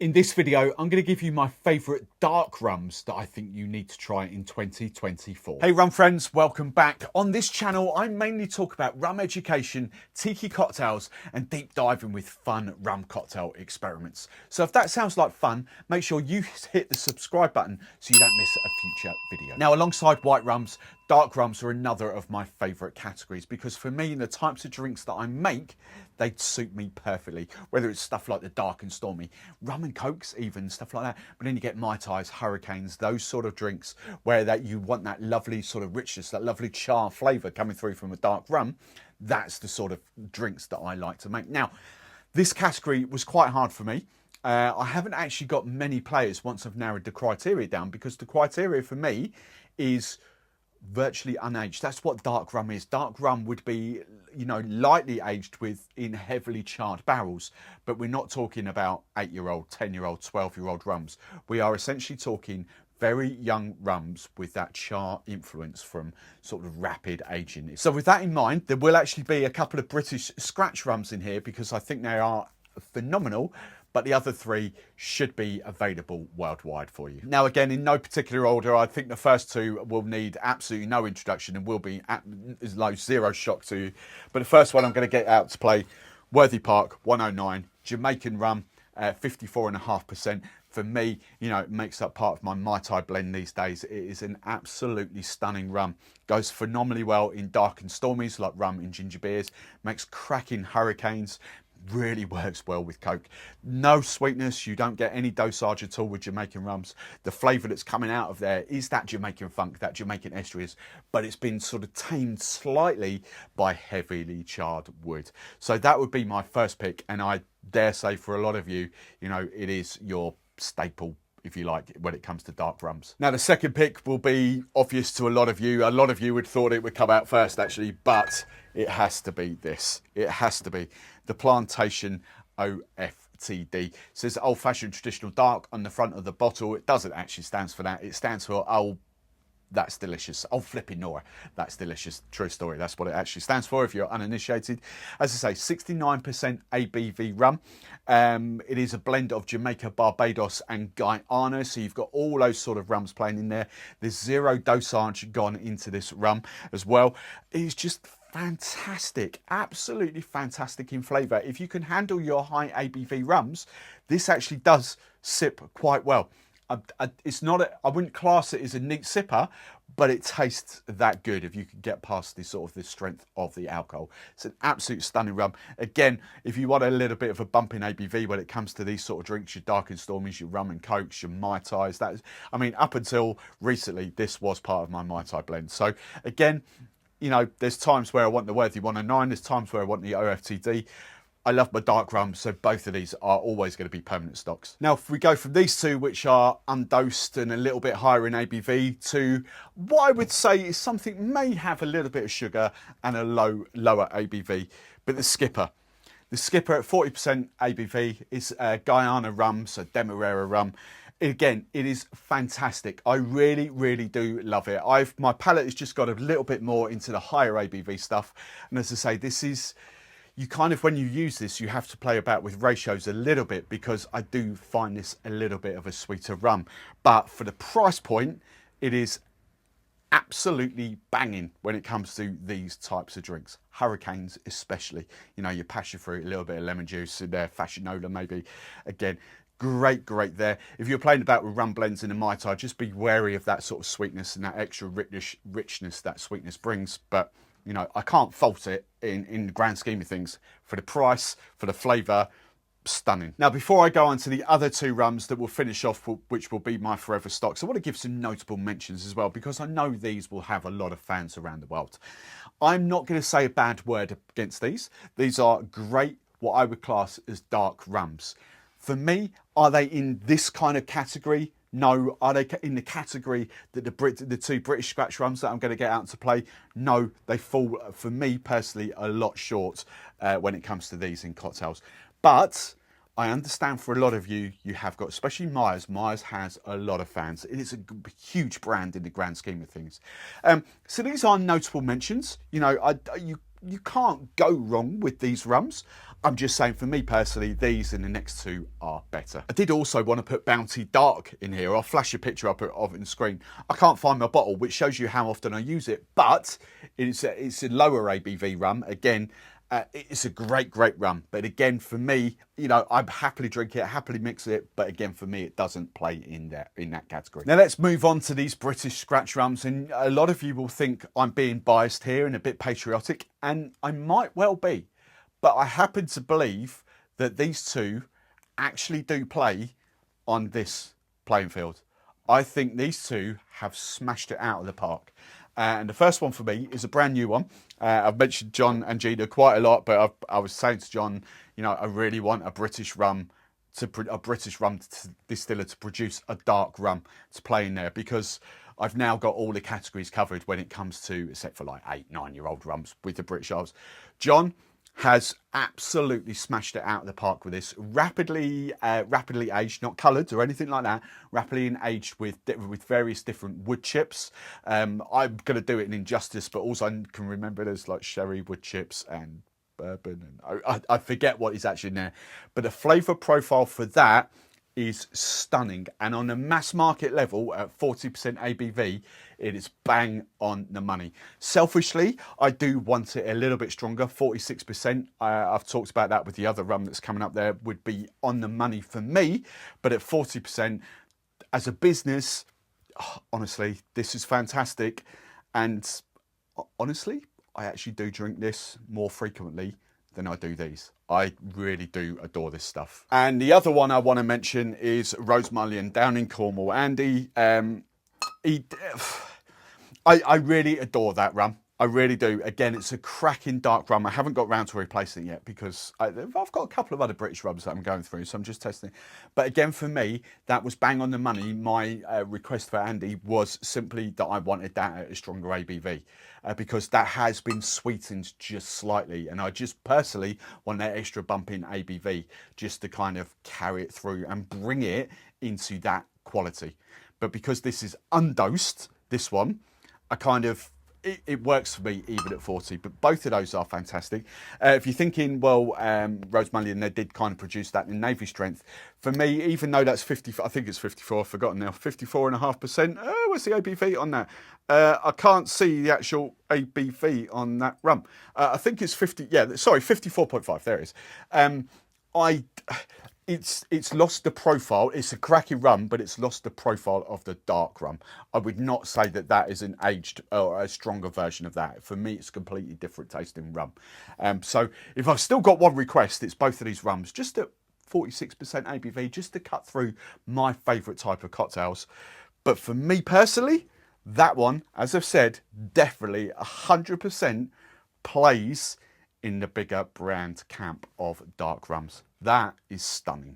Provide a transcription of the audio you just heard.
In this video, I'm going to give you my favourite dark rums that I think you need to try in 2024. Hey rum friends, welcome back. On this channel, I mainly talk about rum education, tiki cocktails, and deep diving with fun rum cocktail experiments. So if that sounds like fun, make sure you hit the subscribe button so you don't miss a future video. Now, alongside white rums, dark rums are another of my favourite categories because for me, the types of drinks that I make, they suit me perfectly. Whether it's stuff like the Dark and Stormy, rum and cokes even, stuff like that. But then you get Mai Tais, Hurricanes, those sort of drinks where that you want that lovely sort of richness, that lovely char flavour coming through from a dark rum. That's the sort of drinks that I like to make. Now, this category was quite hard for me. I haven't actually got many players once I've narrowed the criteria down because the criteria for me is virtually unaged. That's what dark rum is. Dark rum would be, lightly aged in heavily charred barrels, but we're not talking about 8-year-old, 10-year-old, 12-year-old rums. We are essentially talking very young rums with that char influence from sort of rapid aging. So with that in mind, there will actually be a couple of British scratch rums in here because I think they are phenomenal, but the other three should be available worldwide for you. Now, again, in no particular order, I think the first two will need absolutely no introduction and will be as low zero shock to you. But the first one I'm going to get out to play, Worthy Park 109, Jamaican rum, 54.5%. For me, it makes up part of my Mai Tai blend these days. It is an absolutely stunning rum. Goes phenomenally well in dark and stormies like rum and ginger beers. Makes cracking hurricanes. Really works well with Coke. No sweetness, you don't get any dosage at all with Jamaican rums. The flavour that's coming out of there is that Jamaican funk, that Jamaican esteries, but it's been sort of tamed slightly by heavily charred wood. So that would be my first pick, and I dare say for a lot of you, it is your staple, if you like, when it comes to dark rums. Now, the second pick will be obvious to a lot of you. A lot of you would thought it would come out first, actually, but it has to be this. It has to be the Plantation OFD. It says old-fashioned traditional dark on the front of the bottle. It doesn't actually stand for that. It stands for old. That's delicious. Oh, flipping Nora. That's delicious. True story. That's what it actually stands for if you're uninitiated. As I say, 69% ABV rum. It is a blend of Jamaica, Barbados and Guyana. So you've got all those sort of rums playing in there. There's zero dosage gone into this rum as well. It's just fantastic. Absolutely fantastic in flavour. If you can handle your high ABV rums, this actually does sip quite well. It's not. I wouldn't class it as a neat sipper, but it tastes that good if you can get past the strength of the alcohol. It's an absolute stunning rum. Again, if you want a little bit of a bump in ABV when it comes to these sort of drinks, your dark and stormies, your rum and cokes, your Mai Tais. Up until recently, this was part of my Mai Tai blend. So again, there's times where I want the Worthy 109. There's times where I want the OFTD. I love my dark rum, so both of these are always going to be permanent stocks. Now, if we go from these two, which are undosed and a little bit higher in ABV, to what I would say is something may have a little bit of sugar and a lower ABV, but the Skipper. The Skipper at 40% ABV is Guyana rum, so Demerara rum. Again, it is fantastic. I really, really do love it. My palate has just got a little bit more into the higher ABV stuff. And as I say, this is... when you use this, you have to play about with ratios a little bit because I do find this a little bit of a sweeter rum. But for the price point, it is absolutely banging when it comes to these types of drinks. Hurricanes especially. Your passion fruit, a little bit of lemon juice in there, Fascinola maybe. Again, great there. If you're playing about with rum blends in a Mai Tai, just be wary of that sort of sweetness and that extra richness that sweetness brings. But I can't fault it in the grand scheme of things. For the price, for the flavour, stunning. Now, before I go on to the other two rums that will finish off, which will be my forever stocks, I want to give some notable mentions as well, because I know these will have a lot of fans around the world. I'm not going to say a bad word against these. These are great, what I would class as dark rums. For me, are they in this kind of category? No. Are they in the category that the two British scratch rums that I'm going to get out to play? No, they fall, for me personally, a lot short when it comes to these in cocktails. But I understand for a lot of you, you have got, especially Myers. Myers has a lot of fans. It is a huge brand in the grand scheme of things. So these are notable mentions. you can't go wrong with these rums. I'm just saying, for me personally, these and the next two are better. I did also want to put Bounty Dark in here. I'll flash a picture up of it on the screen. I can't find my bottle, which shows you how often I use it, but it's a lower ABV rum. Again, it's a great rum. But again, for me, you know, I'd happily drink it, happily mix it. But again, for me, it doesn't play in that category. Now let's move on to these British scratch rums. And a lot of you will think I'm being biased here and a bit patriotic, and I might well be. But I happen to believe that these two actually do play on this playing field. I think these two have smashed it out of the park. And the first one for me is a brand new one. I've mentioned John and Gina quite a lot, but I was saying to John, you know, I really want a British rum distiller to produce a dark rum to play in there, because I've now got all the categories covered when it comes to, except for like 8-9-year-old rums with the British Isles. John has absolutely smashed it out of the park with this. Rapidly aged, not coloured or anything like that. Rapidly aged with various different wood chips. I'm going to do it in injustice, but also I can remember there's like sherry wood chips and bourbon, and I forget what is actually in there. But the flavour profile for that is stunning, and on a mass market level at 40% ABV, it is bang on the money. Selfishly, I do want it a little bit stronger, 46%. I've talked about that with the other rum that's coming up there, would be on the money for me, but at 40%, as a business, honestly, this is fantastic. And honestly, I actually do drink this more frequently than I do these. I really do adore this stuff. And the other one I want to mention is Ros Mion down in Cornwall. Andy, I really adore that rum. I really do. Again, it's a cracking dark rum. I haven't got round to replacing it yet because I've got a couple of other British rums that I'm going through, so I'm just testing it. But again, for me, that was bang on the money. My request for Andy was simply that I wanted that at a stronger ABV because that has been sweetened just slightly. And I just personally want that extra bump in ABV just to kind of carry it through and bring it into that quality. But because this is undosed, this one, I kind of, it works for me even at 40, but both of those are fantastic. If you're thinking, well, Ros Mion, they did kind of produce that in Navy strength. For me, even though that's 50, I think it's 54, I've forgotten now, 54.5%. What's the ABV on that? I can't see the actual ABV on that rum. I think it's 50, yeah, sorry, 54.5, there it is. It's lost the profile. It's a cracking rum, but it's lost the profile of the dark rum. I would not say that that is an aged or a stronger version of that. For me, it's a completely different tasting rum. So if I've still got one request, it's both of these rums, just at 46% ABV, just to cut through my favourite type of cocktails. But for me personally, that one, as I've said, definitely 100% plays in the bigger brand camp of dark rums. That is stunning.